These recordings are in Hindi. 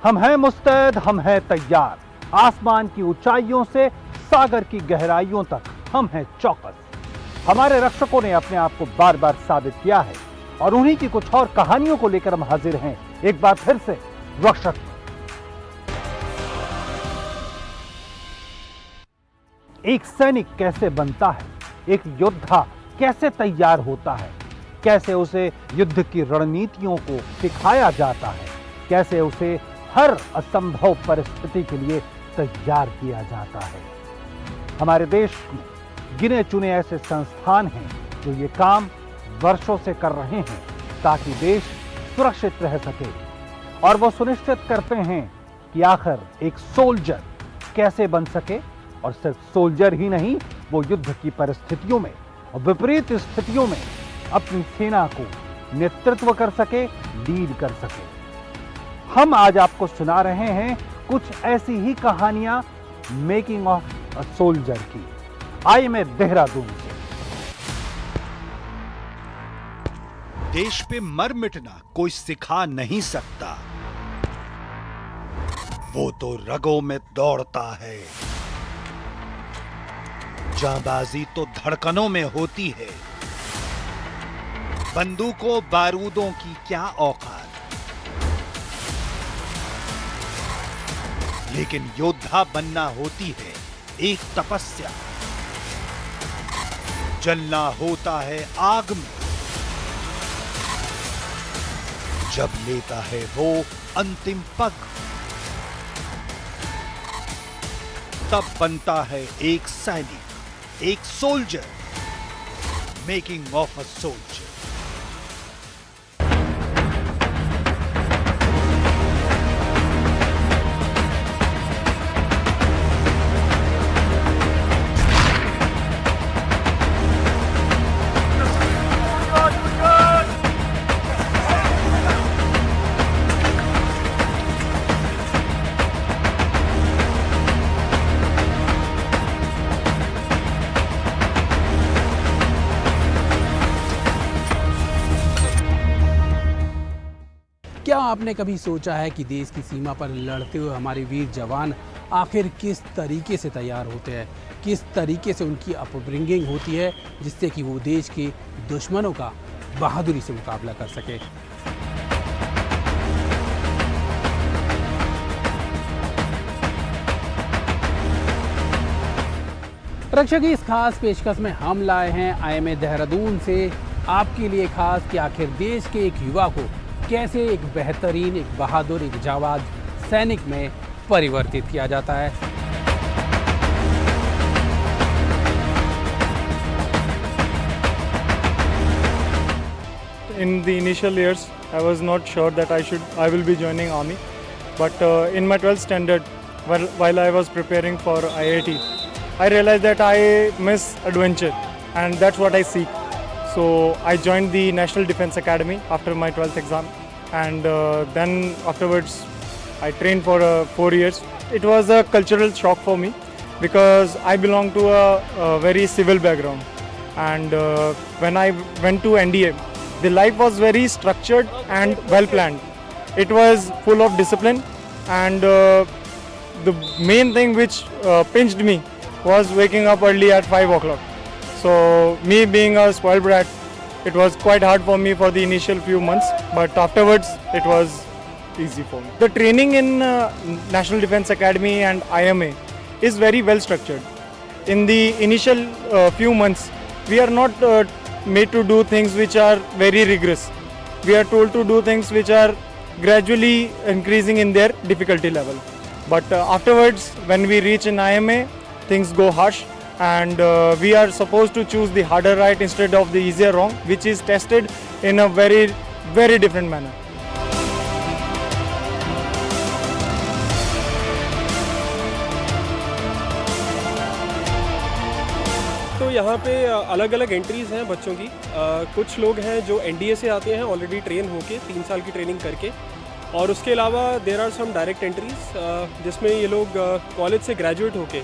हम हैं मुस्तैद, हम हैं तैयार। आसमान की ऊंचाइयों से सागर की गहराइयों तक हम हैं चौकस। हमारे रक्षकों ने अपने आप को बार बार साबित किया है और उन्हीं की कुछ और कहानियों को लेकर हम हाजिर हैं एक बार फिर से रक्षक। एक सैनिक कैसे बनता है, एक योद्धा कैसे तैयार होता है, कैसे उसे युद्ध की रणनीतियों को सिखाया जाता है, कैसे उसे हर असंभव परिस्थिति के लिए तैयार किया जाता है। हमारे देश में गिने चुने ऐसे संस्थान हैं जो ये काम वर्षों से कर रहे हैं ताकि देश सुरक्षित रह सके, और वो सुनिश्चित करते हैं कि आखिर एक सोल्जर कैसे बन सके, और सिर्फ सोल्जर ही नहीं, वो युद्ध की परिस्थितियों में और विपरीत स्थितियों में अपनी सेना को नेतृत्व कर सके, लीड कर सके। हम आज आपको सुना रहे हैं कुछ ऐसी ही कहानियां मेकिंग ऑफ अ सोल्जर की। IMA देहरादून से। देश पे मर मिटना कोई सिखा नहीं सकता, वो तो रगों में दौड़ता है। जांबाजी तो धड़कनों में होती है, बंदूकों बारूदों की क्या औकात। लेकिन योद्धा बनना होती है एक तपस्या, जलना होता है आग में, जब लेता है वो अंतिम पग, तब बनता है एक सैनिक, एक soldier, making of a soldier. क्या आपने कभी सोचा है कि देश की सीमा पर लड़ते हुए हमारे वीर जवान आखिर किस तरीके से तैयार होते हैं, किस तरीके से उनकी अपब्रिंगिंग होती है जिससे कि वो देश के दुश्मनों का बहादुरी से मुकाबला कर सके। रक्षक की इस खास पेशकश में हम लाए हैं IMA देहरादून से आपके लिए खास कि आखिर देश के एक युवा को कैसे एक बेहतरीन, एक बहादुर, एक जाबाज सैनिक में परिवर्तित किया जाता है। In the initial years, I was not sure that I will be joining army, but in my 12th standard, while I was preparing for IIT, I realized that I miss adventure, and that's what I seek. So I joined the National Defence Academy after my 12th exam, and then afterwards I trained for 4 years. It was a cultural shock for me because I belong to a very civil background, and when I went to NDA, the life was very structured and well planned. It was full of discipline, and the main thing which pinched me was waking up early at 5 o'clock. So me being a spoiled brat, it was quite hard for me for the initial few months, but afterwards it was easy for me. The training in National Defence Academy and IMA is very well structured. In the initial few months, we are not made to do things which are very rigorous. We are told to do things which are gradually increasing in their difficulty level. But afterwards, when we reach in IMA, things go harsh, and we are supposed to choose the harder right instead of the easier wrong, which is tested in a very, very different manner. तो यहाँ पे अलग अलग एंट्रीज़ हैं बच्चों की। कुछ लोग हैं जो NDA से आते हैं ऑलरेडी ट्रेन होके 3 साल की ट्रेनिंग करके, और उसके अलावा there are some direct entries जिसमें ये लोग कॉलेज से ग्रेजुएट होके,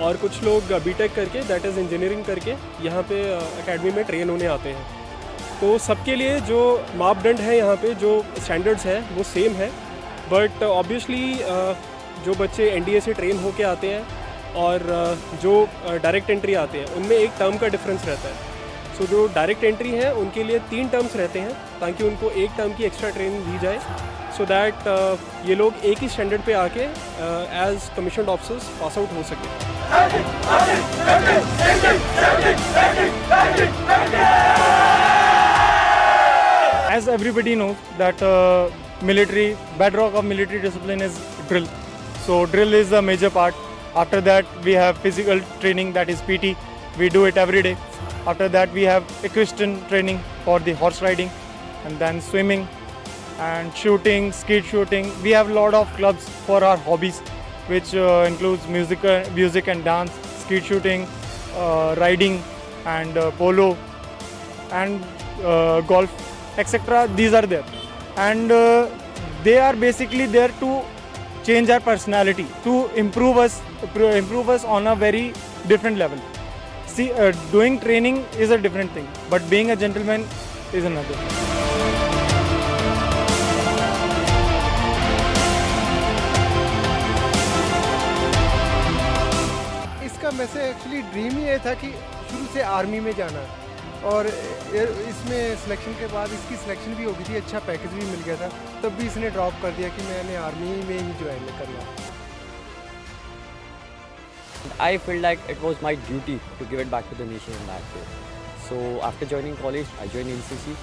और कुछ लोग BTech करके, दैट इज़ इंजीनियरिंग करके, यहाँ पे एकेडमी में ट्रेन होने आते हैं। तो सबके लिए जो मापदंड है यहाँ पे, जो स्टैंडर्ड्स हैं वो सेम है, बट ऑब्वियसली जो बच्चे NDA से ट्रेन होके आते हैं और जो डायरेक्ट एंट्री आते हैं उनमें एक टर्म का डिफरेंस रहता है। सो जो डायरेक्ट एंट्री है उनके लिए 3 टर्म्स रहते हैं ताकि उनको एक टर्म की एक्स्ट्रा ट्रेनिंग दी जाए, सो दैट ये लोग एक ही स्टैंडर्ड पे आके as commissioned officers pass out हो सके। As everybody knows that military bedrock of military discipline is drill. So drill is a major part. After that we have physical training, that is PT. We do it every day. After that we have equestrian training for the horse riding, and then swimming and shooting, skeet shooting. We have a lot of clubs for our hobbies, which includes music and dance, skeet shooting, riding and polo and golf, etc. These are there, and they are basically there to change our personality, to improve us on a very different level. See, doing training is a different thing, but being a gentleman is another. इसका वैसे एक्चुअली ड्रीम ही ये था कि शुरू से आर्मी में जाना, और इसमें सिलेक्शन के बाद इसकी सिलेक्शन भी हो गई थी, अच्छा पैकेज भी मिल गया था, तब भी इसने ड्रॉप कर दिया कि मैंने आर्मी में ही ज्वाइन करना। I felt like it was my duty to give it back to the nation in that way. So after joining college, I joined NCC.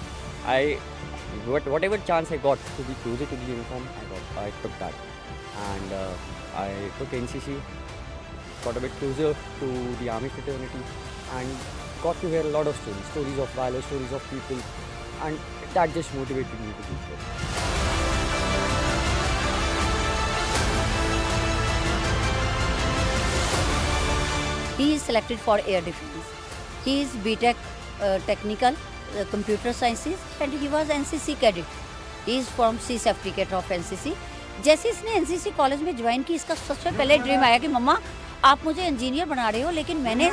Whatever chance I got to be closer to the uniform, I took that, and I took NCC, got a bit closer to the army fraternity, and got to hear a lot of stories of valor, stories of people, and that just motivated me to do so. He is selected for air defense. He is BTech technical computer sciences, and he was NCC cadet. He is from sea certificate of NCC. जैसे इसने NCC कॉलेज में ज्वाइन की, इसका सबसे पहले ड्रीम आया कि मम्मा आप मुझे इंजीनियर बना रहे हो, लेकिन मैंने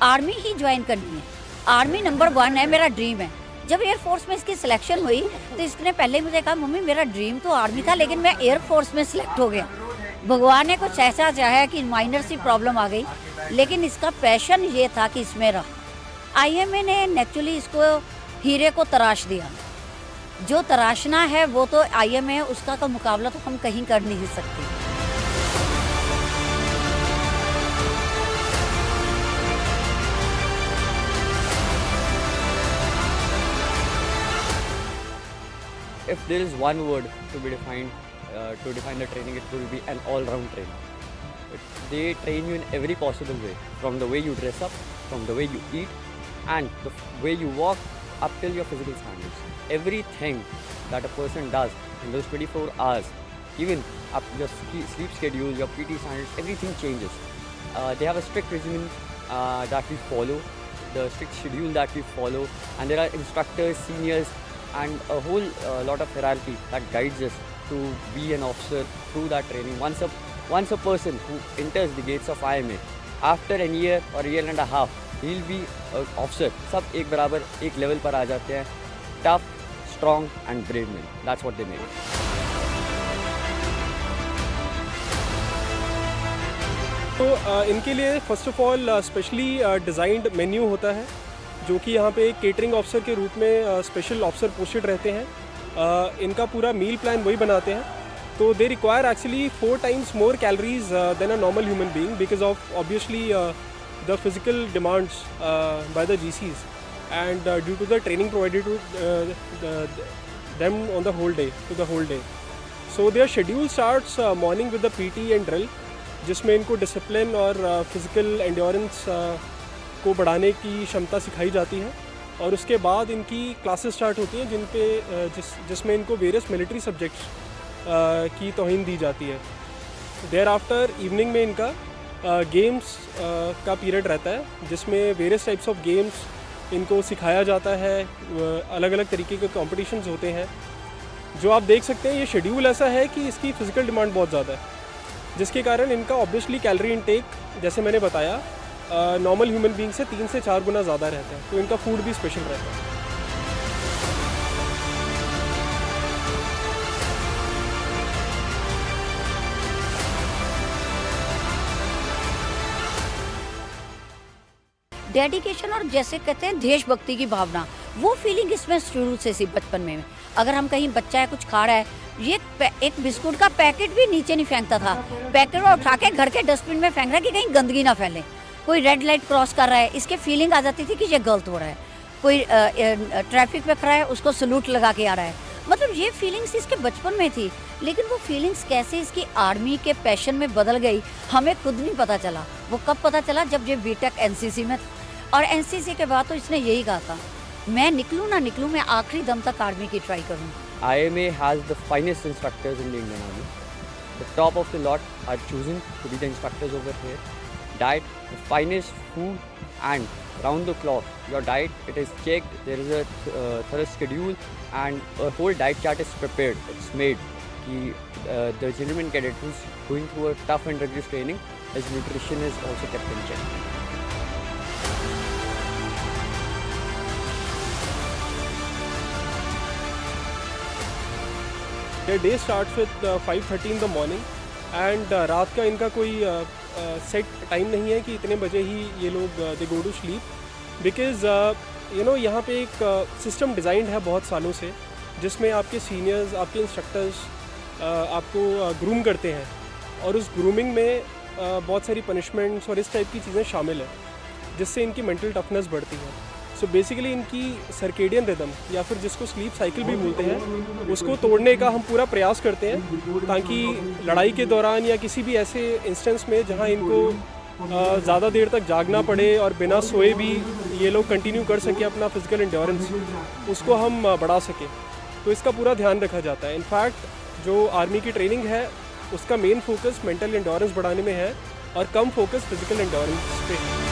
आर्मी ही ज्वाइन करनी है, आर्मी नंबर 1 है, मेरा ड्रीम है। जब एयरफोर्स में इसकी सिलेक्शन हुई तो इसने पहले ही मुझे कहा मम्मी मेरा ड्रीम तो आर्मी था, लेकिन मैं एयरफोर्स में सिलेक्ट हो गया। भगवान ने कुछ ऐसा चाहा कि माइनर सी प्रॉब्लम आ गई, लेकिन इसका पैशन ये था कि इसमें रहा। IMA ने नेचुरली इसको हीरे को तराश दिया, जो तराशना है वो तो IMA है, उसका का मुकाबला तो हम कहीं कर नहीं सकते। If there is one word to be defined, to define the training, it will be an all-round training. They train you in every possible way, from the way you dress up, from the way you eat, and the way you walk, up till your physical standards. Everything that a person does in those 24 hours, even up your sleep schedule, your PT standards, everything changes. They have a strict regimen that we follow, the strict schedule that we follow, and there are instructors, seniors, and a whole lot of hierarchy that guides us to be an officer through that training. Once a person who enters the gates of IMA, after a year or a year and a half, he'll be an officer. सब एक बराबर एक level पर आ जाते हैं. Tough, strong and brave men. That's what they make. तो इनके लिए first of all specially designed menu होता है, जो कि यहाँ पे एक केटरिंग ऑफिसर के रूप में स्पेशल ऑफिसर पोस्टेड रहते हैं। इनका पूरा मील प्लान वही बनाते हैं, तो they require actually 4 times more calories than a normal human being because of obviously the physical demands by the GCs and due to the training provided to them on the whole day. So their schedule starts morning with the PT and drill, जिसमें इनको डिसिप्लिन और फिज़िकल एंड्योरेंस को बढ़ाने की क्षमता सिखाई जाती है, और उसके बाद इनकी क्लासेस स्टार्ट होती हैं जिसमें इनको वेरियस मिलिट्री सब्जेक्ट्स की तौहीन दी जाती है। देयर आफ्टर इवनिंग में इनका गेम्स का पीरियड रहता है, जिसमें वेरियस टाइप्स ऑफ गेम्स इनको सिखाया जाता है। अलग अलग तरीके के कॉम्पिटिशन्स होते हैं, जो आप देख सकते हैं। ये शेड्यूल ऐसा है कि इसकी फ़िज़िकल डिमांड बहुत ज़्यादा है, जिसके कारण इनका ऑब्वियसली कैलोरी इनटेक, जैसे मैंने बताया, नॉर्मल ह्यूमन बीइंग से 3 से 4 गुना ज़्यादा रहता है, तो इनका फूड भी स्पेशल रहता है। डेडिकेशन और जैसे कहते हैं देशभक्ति की भावना, वो फीलिंग इसमें शुरू से सी बचपन में। अगर हम कहीं बच्चा है कुछ खा रहा है, ये एक बिस्कुट का पैकेट भी नीचे नहीं फेंकता था, पैकेट में उठा के घर के डस्टबिन में फेंक रहा है कि कहीं गंदगी ना फैले। कोई रेड लाइट क्रॉस कर रहा है, इसके फीलिंग आ जाती थी कि ये गलत हो रहा है। कोई ट्रैफिक पे खड़ा है, उसको सलूट लगा के आ रहा है। मतलब ये फीलिंग्स इसके बचपन में थी, लेकिन वो फीलिंग्स कैसे इसकी आर्मी के पैशन में बदल गई हमें खुद नहीं पता चला। वो कब पता चला, जब ये बीटेक एनसीसी में था। और एनसीसी के बाद तो इसने यही कहा था, मैं निकलूँ ना निकलूँ, मैं आखिरी दम तक आर्मी की ट्राई करूँ। IMA has the finest instructors in the Indian Army. The top of the lot are chosen to be the instructors over here. Diet, the finest food, and round the clock, your diet, it is checked, there is a thorough schedule and a whole diet chart is prepared, it's made. The gentleman cadet who's going through a tough and rigorous training, his nutrition is also kept in check. Their day starts with 5:30 in the morning and रात का इनका कोई सेट टाइम नहीं है कि इतने बजे ही ये लोग दे गो टू स्लीप। बिकॉज यहाँ पे एक सिस्टम डिज़ाइंड है बहुत सालों से, जिसमें आपके सीनियर्स, आपके इंस्ट्रक्टर्स आपको ग्रूम करते हैं, और उस ग्रूमिंग में बहुत सारी पनिशमेंट्स और इस टाइप की चीज़ें शामिल हैं, जिससे इनकी मेंटल टफनेस बढ़ती है। सो बेसिकली इनकी सर्केडियन रिदम, या फिर जिसको स्लीप साइकिल भी बोलते हैं, उसको तोड़ने का हम पूरा प्रयास करते हैं, ताकि लड़ाई के दौरान या किसी भी ऐसे इंस्टेंस में जहां इनको ज़्यादा देर तक जागना पड़े और बिना सोए भी ये लोग कंटिन्यू कर सके अपना फिजिकल एंड्योरेंस, उसको हम बढ़ा सकें। तो इसका पूरा ध्यान रखा जाता है। इनफैक्ट जो आर्मी की ट्रेनिंग है, उसका मेन फोकस मेंटल एंड्योरेंस बढ़ाने में है और कम फोकस फिजिकल एंड्योरेंस पे है।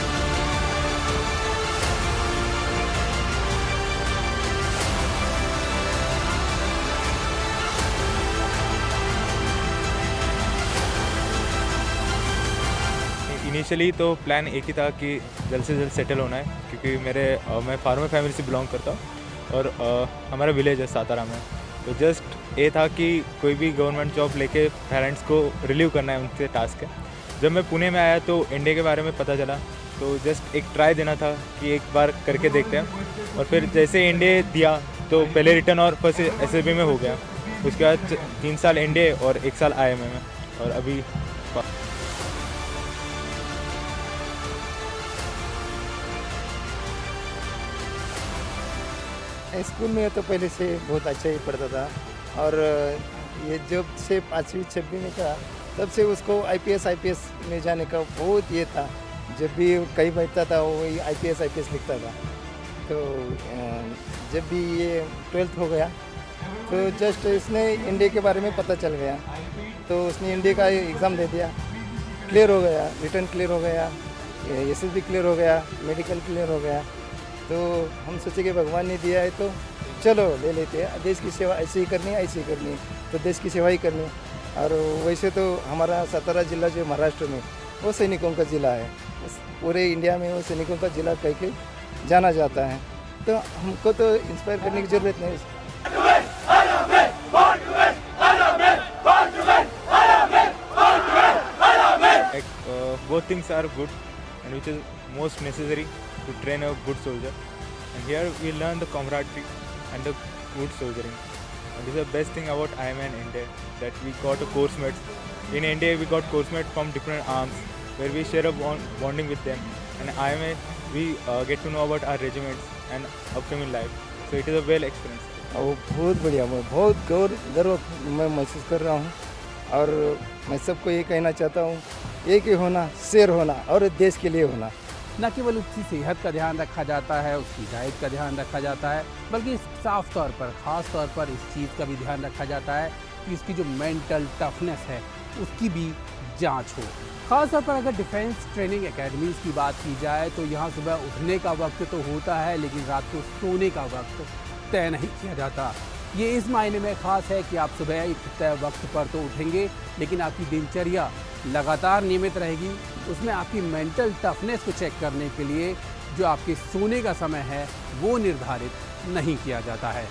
इनिशियली तो प्लान एक ही था कि जल्द से जल्द सेटल होना है, क्योंकि मैं फार्मर फैमिली से बिलोंग करता हूँ और हमारा विलेज है सातारा में। तो जस्ट ये था कि कोई भी गवर्नमेंट जॉब लेके पेरेंट्स को रिलीव करना है, उनसे टास्क है। जब मैं पुणे में आया तो इंडिया के बारे में पता चला, तो जस्ट एक ट्राई देना था कि एक बार करके देखते हैं। और फिर जैसे इंडिया दिया तो पहले रिटर्न और फर्स्ट SSB में हो गया, उसके बाद 3 साल इंडिया और 1 साल IMA में, और अभी स्कूल में तो पहले से बहुत अच्छा ही पढ़ता था, और ये जब से 5वीं 6वीं में था तब से उसको IPS में जाने का बहुत ये था। जब भी कहीं बैठता था वही IPS लिखता था। तो जब भी ये 12th हो गया तो जस्ट इसने इंडिया के बारे में पता चल गया, तो उसने इंडिया का एग्ज़ाम दे दिया, क्लियर हो गया, रिटर्न क्लियर हो गया, SSB क्लियर हो गया, मेडिकल क्लियर हो गया। तो हम सोचे कि भगवान ने दिया है तो चलो ले लेते हैं, देश की सेवा ऐसे ही करनी है, ऐसे ही करनी है, तो देश की सेवा ही करनी है। और वैसे तो हमारा सातारा जिला जो महाराष्ट्र में, वो सैनिकों का ज़िला है, पूरे इंडिया में वो सैनिकों का ज़िला कह के जाना जाता है। तो हमको तो इंस्पायर करने की ज़रूरत नहीं। both things are good and which is most necessary to train a good soldier, and here we learn the camaraderie and the good soldiering, and this is the best thing about IMA in India, that we got a course mates. In India we got course mates from different arms where we share a bonding with them, and IMA we get to know about our regiments and upcoming life, so it is a well experience. वो बहुत बढ़िया, मैं बहुत गर्व मैं महसूस कर रहा हूँ, और मैं सबको ये कहना चाहता हूँ, एक ही होना, शेर होना और देश के लिए होना। न केवल उसकी सेहत का ध्यान रखा जाता है, उसकी डाइट का ध्यान रखा जाता है, बल्कि साफ तौर पर, ख़ास तौर पर इस चीज़ का भी ध्यान रखा जाता है कि इसकी जो मेंटल टफनेस है उसकी भी जांच हो। ख़ास तौर पर अगर डिफेंस ट्रेनिंग एकेडमीज़ की बात की जाए तो यहाँ सुबह उठने का वक्त तो होता है, लेकिन रात को सोने का वक्त तय नहीं किया जाता। ये इस मायने में ख़ास है कि आप सुबह एक तय वक्त पर तो उठेंगे, लेकिन आपकी दिनचर्या लगातार नियमित रहेगी। उसमें आपकी मेंटल टफनेस को चेक करने के लिए जो आपके सोने का समय है वो निर्धारित नहीं किया जाता है।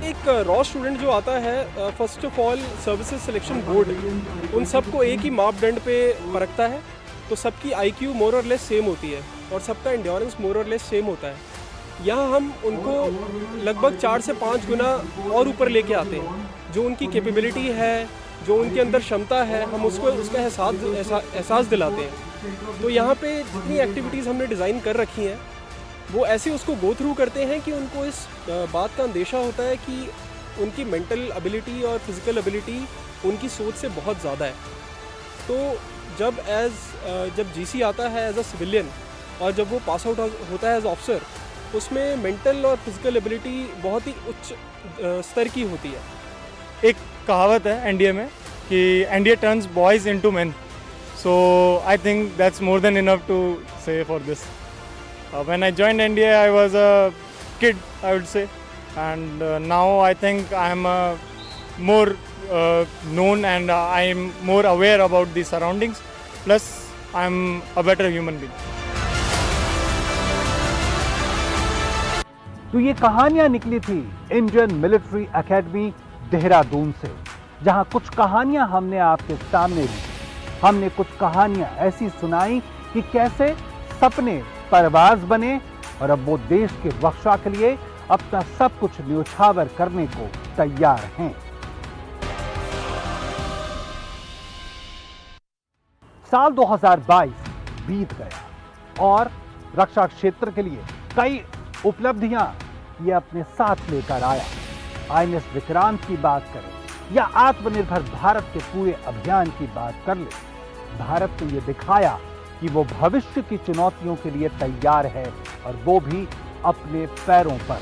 एक रॉ मापदंड जो आता है, first of all services selection board उन सबको एक ही मापदंड पे परखता है, तो सबकी IQ मोर और लेस सेम होती है और सबका एंड्योरेंस मोर और लेस सेम होता है। यहाँ हम उनको लगभग 4 से 5 गुना और ऊपर लेके आते हैं। जो उनकी कैपेबिलिटी है, जो उनके अंदर क्षमता है, हम उसको उसका एहसास दिलाते हैं। तो यहाँ पे जितनी एक्टिविटीज़ हमने डिज़ाइन कर रखी हैं वो ऐसे उसको गो थ्रू करते हैं कि उनको इस बात का अंदेशा होता है कि उनकी मेंटल एबिलिटी और फिज़िकल एबिलिटी उनकी सोच से बहुत ज़्यादा है। तो जब GC आता है एज अ सिविलियन और जब वो पास आउट होता है एज ऑफिसर, उसमें मेंटल और फिज़िकल एबिलिटी बहुत ही उच्च स्तर की होती है। एक कहावत है एनडीए में कि NDA turns boys into men, so I think that's more than enough to say for this. When I joined NDA, I was a kid, I would say, and now I think I am more known and I am more aware about the surroundings. Plus, I am a better human being. तो ये कहानियां निकली थी इंडियन मिलिट्री एकेडमी देहरादून से, जहां कुछ कहानियां हमने आपके सामने ली। हमने कुछ कहानियां ऐसी सुनाई कि कैसे सपने परवाज बने और अब वो देश की रक्षा के लिए अपना सब कुछ न्योछावर करने को तैयार हैं। साल 2022 बीत गया और रक्षा क्षेत्र के लिए कई उपलब्धियां ये अपने साथ लेकर आया। INS विक्रांत की बात करें या आत्मनिर्भर भारत के पूरे अभियान की बात कर ले, भारत ने ये दिखाया कि वो भविष्य की चुनौतियों के लिए तैयार है और वो भी अपने पैरों पर।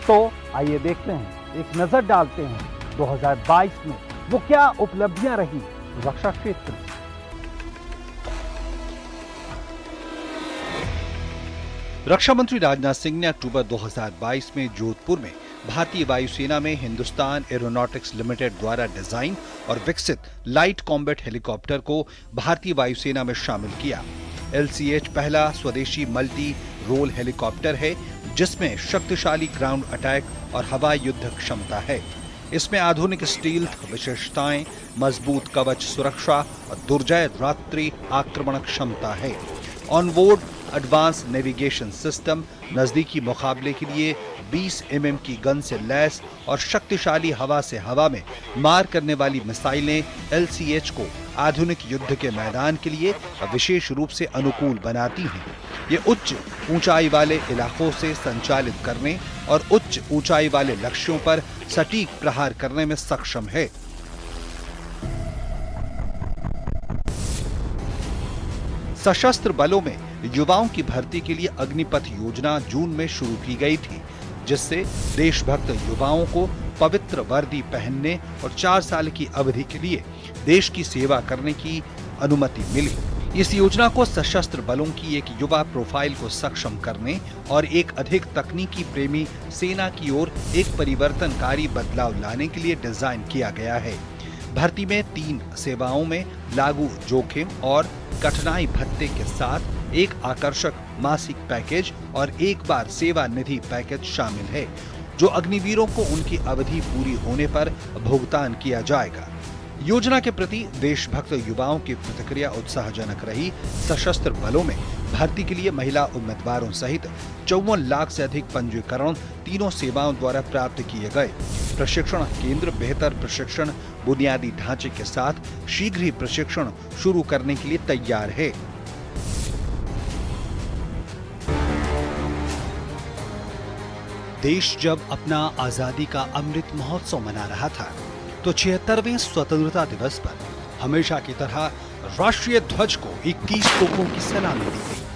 तो आइए देखते हैं, एक नजर डालते हैं 2022 में वो क्या उपलब्धियां रही रक्षा क्षेत्र में। रक्षा मंत्री राजनाथ सिंह ने अक्टूबर 2022 में जोधपुर में भारतीय वायुसेना में हिंदुस्तान एरोनॉटिक्स लिमिटेड द्वारा डिजाइन और विकसित लाइट कॉम्बैट हेलीकॉप्टर को भारतीय वायुसेना में शामिल किया। LCH पहला स्वदेशी मल्टी रोल हेलीकॉप्टर है जिसमें शक्तिशाली ग्राउंड अटैक और हवाई युद्ध क्षमता है। इसमें आधुनिक स्टील्थ विशेषताएं, मजबूत कवच सुरक्षा और दुर्जय रात्रि आक्रमण क्षमता है। ऑनबोर्ड एडवांस नेविगेशन सिस्टम, नजदीकी मुकाबले के लिए 20 mm की गन से लैस और शक्तिशाली हवा से हवा में मार करने वाली मिसाइलें LCH को आधुनिक युद्ध के मैदान के लिए विशेष रूप से अनुकूल बनाती हैं। ये उच्च ऊंचाई वाले इलाकों से संचालित करने और उच्च ऊंचाई वाले लक्ष्यों पर सटीक प्रहार करने में सक्षम है। सशस्त्र बलों में युवाओं की भर्ती के लिए अग्निपथ योजना जून में शुरू की गई थी, जिससे देशभक्त युवाओं को पवित्र वर्दी पहनने और 4 साल की अवधि के लिए देश की सेवा करने की अनुमति मिली। इस योजना को सशस्त्र बलों की एक युवा प्रोफाइल को सक्षम करने और एक अधिक तकनीकी प्रेमी सेना की ओर एक परिवर्तनकारी बदलाव लाने के लिए डिजाइन किया गया है। भर्ती में 3 सेवाओं में लागू जोखिम और कठिनाई भत्ते के साथ एक आकर्षक मासिक पैकेज और एक बार सेवा निधि पैकेज शामिल है, जो अग्निवीरों को उनकी अवधि पूरी होने पर भुगतान किया जाएगा। योजना के प्रति देशभक्त युवाओं की प्रतिक्रिया उत्साहजनक रही। सशस्त्र बलों में भर्ती के लिए महिला उम्मीदवारों सहित 54 लाख से अधिक पंजीकरण तीनों सेवाओं द्वारा प्राप्त किए गए। प्रशिक्षण केंद्र बेहतर प्रशिक्षण बुनियादी ढांचे के साथ शीघ्र ही प्रशिक्षण शुरू करने के लिए तैयार है। देश जब अपना आजादी का अमृत महोत्सव मना रहा था, तो 76वें स्वतंत्रता दिवस पर हमेशा की तरह राष्ट्रीय ध्वज को 21 तोपों की सलामी दी गई।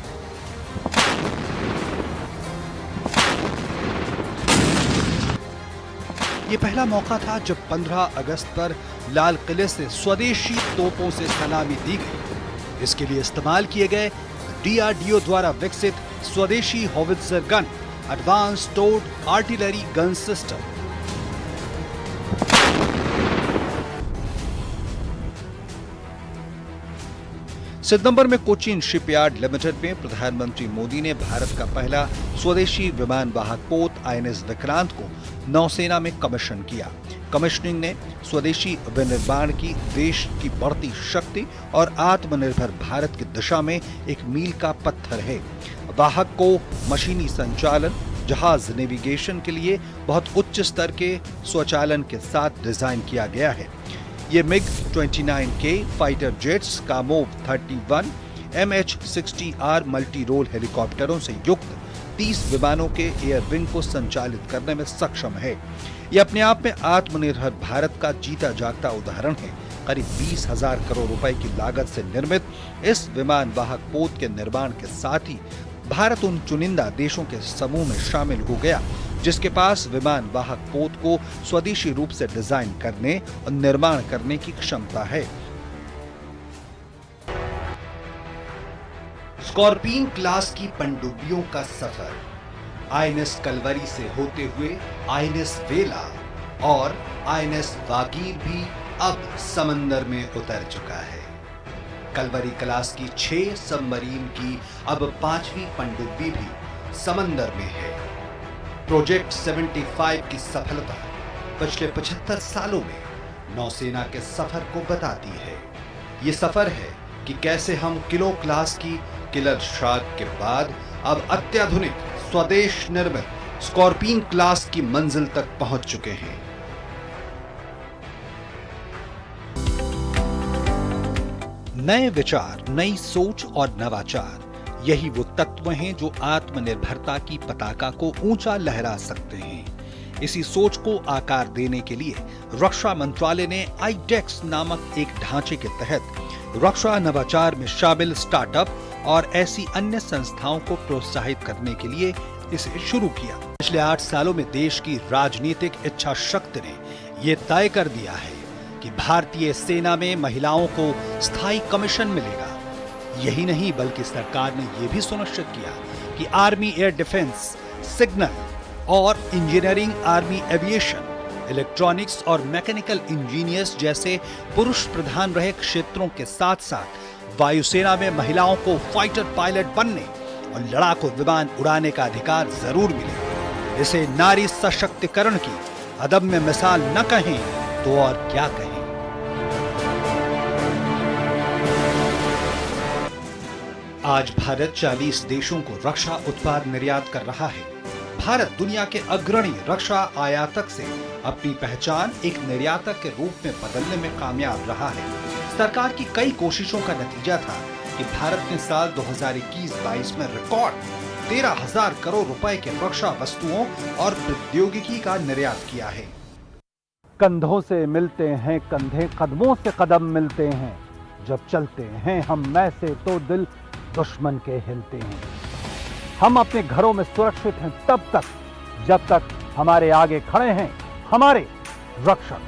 ये पहला मौका था जब 15 अगस्त पर लाल किले से स्वदेशी तोपों से सलामी दी गई। इसके लिए इस्तेमाल किए गए DRDO द्वारा विकसित स्वदेशी howitzer gun, advance towed artillery gun system. सितंबर में कोचीन शिपयार्ड लिमिटेड में प्रधानमंत्री मोदी ने भारत का पहला स्वदेशी विमान वाहक पोत INS विक्रांत को नौसेना में कमीशन किया। कमीशनिंग ने स्वदेशी विनिर्माण की देश की बढ़ती शक्ति और आत्मनिर्भर भारत की दिशा में एक मील का पत्थर है। वाहक को मशीनी संचालन, जहाज नेविगेशन के लिए बहुत उच्च स्तर के स्वचालन के साथ डिजाइन किया गया है। ये MiG-29K fighter jets, Kamov 31, MH-60R multi role हेलीकॉप्टरों से युक्त 30 विमानों के एयर विंग को संचालित करने में सक्षम है। ये अपने आप में आत्मनिर्भर भारत का जीता जागता उदाहरण है। करीब 20,000 करोड़ रुपए की लागत से निर्मित इस विमान वाहक पोत के निर्माण के साथ ही भारत उन चुनिंदा देशों के समूह में शामिल हो गया जिसके पास विमान वाहक पोत को स्वदेशी रूप से डिजाइन करने और निर्माण करने की क्षमता है। स्कॉर्पियन क्लास की पनडुब्बियों का सफर INS कलवरी से होते हुए INS वेला और INS वागीर भी अब समंदर में उतर चुका है। कलवरी क्लास की 6 सबमरीन की अब 5वीं पनडुब्बी भी समंदर में है। प्रोजेक्ट 75 की सफलता पिछले 75 सालों में नौसेना के सफर को बताती है। ये सफर है कि कैसे हम किलो क्लास की किलर शार्क के बाद अब अत्याधुनिक स्वदेश निर्मित स्कॉर्पियन क्लास की मंजिल तक पहुंच चुके हैं। नए विचार, नई सोच और नवाचार, यही वो तत्व हैं जो आत्मनिर्भरता की पताका को ऊंचा लहरा सकते हैं। इसी सोच को आकार देने के लिए रक्षा मंत्रालय ने IDEX नामक एक ढांचे के तहत रक्षा नवाचार में शामिल स्टार्टअप और ऐसी अन्य संस्थाओं को प्रोत्साहित करने के लिए इसे शुरू किया। पिछले 8 सालों में देश की राजनीतिक इच्छा शक्ति ने यह तय कर दिया है कि भारतीय सेना में महिलाओं को स्थायी कमीशन मिलेगा। यही नहीं बल्कि सरकार ने यह भी सुनिश्चित किया कि आर्मी एयर डिफेंस, सिग्नल और इंजीनियरिंग, आर्मी एविएशन, इलेक्ट्रॉनिक्स और मैकेनिकल इंजीनियर्स जैसे पुरुष प्रधान रहे क्षेत्रों के साथ साथ वायुसेना में महिलाओं को फाइटर पायलट बनने और लड़ाकू विमान उड़ाने का अधिकार जरूर मिले। इसे नारी सशक्तिकरण की अदम्य मिसाल न कहें तो और क्या कहें। आज भारत 40 देशों को रक्षा उत्पाद निर्यात कर रहा है। भारत दुनिया के अग्रणी रक्षा आयातक से अपनी पहचान एक निर्यातक के रूप में बदलने में कामयाब रहा है। सरकार की कई कोशिशों का नतीजा था कि भारत ने साल 2021-22 में रिकॉर्ड 13,000 करोड़ रुपए के रक्षा वस्तुओं और प्रौद्योगिकी का निर्यात किया है। कंधों से मिलते हैं कंधे, कदमों से कदम मिलते हैं। जब चलते हैं हम में से तो दिल दुश्मन के हिलते हैं। हम अपने घरों में सुरक्षित हैं तब तक जब तक हमारे आगे खड़े हैं हमारे रक्षक।